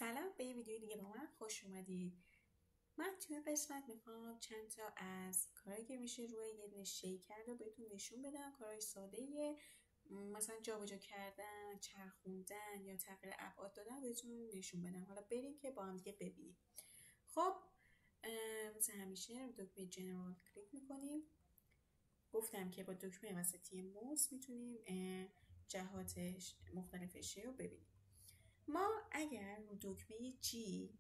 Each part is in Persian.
سلام، به یه ویدیو دیگه با من خوش اومدید. من توی قسمت میخوام چند تا از کارهایی که میشه روی یه دونه شیکر رو بهتون نشون بدم. کارهای ساده‌ایه، مثلا جابجا کردن، چرخوندن یا تغییر ابعاد دادن بهتون نشون بدم. حالا بریم که با هم دیگه ببینیم. خب مثل همیشه رو دکمه جنرال کلیک میکنیم. گفتم که با دکمه وسطی موس میتونیم جهات مختلف شی رو ببینیم. ما اگر رو دکمه جی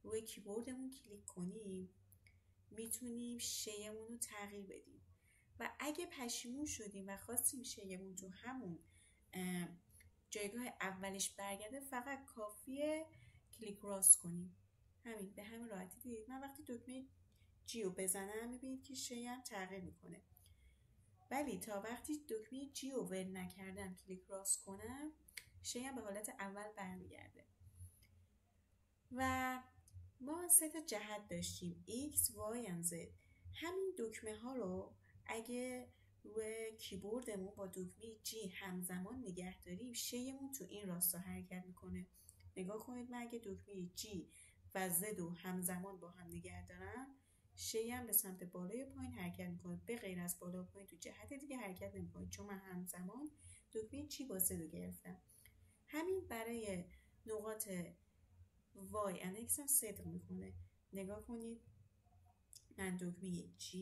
روی کیبوردمون کلیک کنیم میتونیم شیمون رو تغییر بدیم و اگه پشیمون شدیم و خواستیم شیمون تو همون جایگاه اولش برگرده فقط کافیه کلیک راست کنیم. همین، به همین راحتی. دیدید من وقتی دکمه جی رو بزنم میبینید که شیم تغییر میکنه، ولی تا وقتی دکمه جی رو ول نکردم کلیک راست کنم شیم به حالت اول برمیگرده. و ما 3 تا جهت داشتیم X, Y و Z. همین دکمه ها رو اگه روی کیبوردمون با دکمه G همزمان نگه داریم شیمون تو این راستا حرکت میکنه. نگاه کنید، من اگه دکمه G و Z رو همزمان با هم نگه دارم شیم به سمت بالا یا پایین حرکت میکنه، به غیر از بالا و پایین تو جهت دیگه حرکت نمیکنه، چون من همزمان دکمه G با Z رو گرفتم. همین برای نقاط وای انکس هم صدق میکنه. نگاه کنید، من دکمه G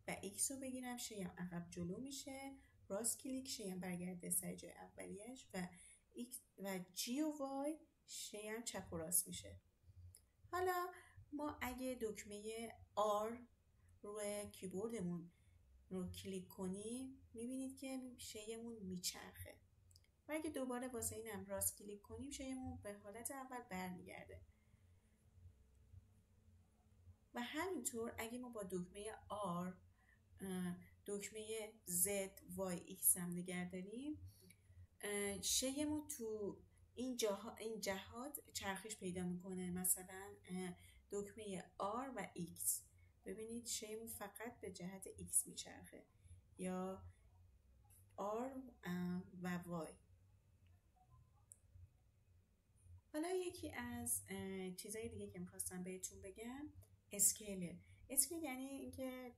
و X رو بگیرم شیم عقب جلو میشه، راست کلیک شیم برگرده سر جای اولیش و X و G و Y شیم چپ و راست میشه. حالا ما اگه دکمه R روی کیبوردمون رو کلیک کنیم میبینید که شیمون میچرخه و اگه دوباره واسه اینم راست کلیک کنیم شیمون به حالت اول برمیگرده. و همینطور اگه ما با دکمه R دکمه Z, Y, X هم نگه داریم شیمون تو این جهات چرخش پیدا میکنه. مثلا دکمه R و X، ببینید شیمون فقط به جهت X میچرخه، یا R و Y. حالا یکی از چیزهای دیگه که میخواستم بهتون بگم اسکیل یعنی اینکه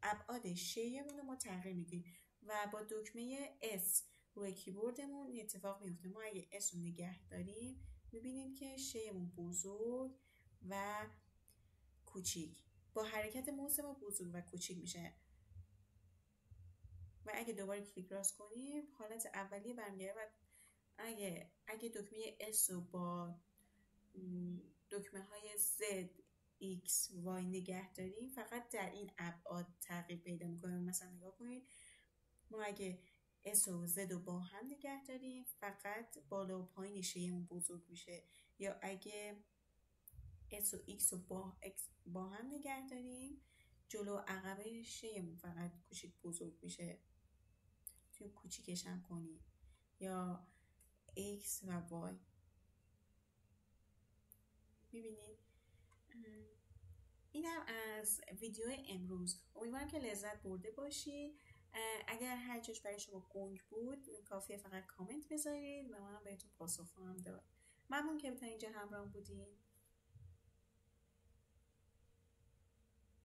ابعاد شیمون رو ما تغییر میدیم و با دکمه S روی کیبوردمون این اتفاق میفته. ما اگه S رو نگه داریم میبینیم که شیمون بزرگ و کوچیک، با حرکت موس ما بزرگ و کوچیک میشه و اگه دوباره کلیک راست کنیم حالت اولیه برمیگرده. و اگه دکمه S رو با دکمه های Z, X, Y نگه داریم فقط در این ابعاد تغییر پیدا میکنه. مثلا نگاه کنید، ما اگه S و Z رو با هم نگه داریم فقط بالا و پایین شیمون بزرگ میشه، یا اگه S و X رو با هم نگه داریم جلو و عقبه شیمون فقط کوچیک بزرگ میشه. توی کوچیکش هم کنید، یا X و Y. میبینید اینم از ویدیو امروز. امیدوارم که لذت برده باشید. اگر هر جاش برای شما گنگ بود کافیه فقط کامنت بذارید و منم بهتون پاسخ خواهم داد. ممنون که تا اینجا همراه بودین.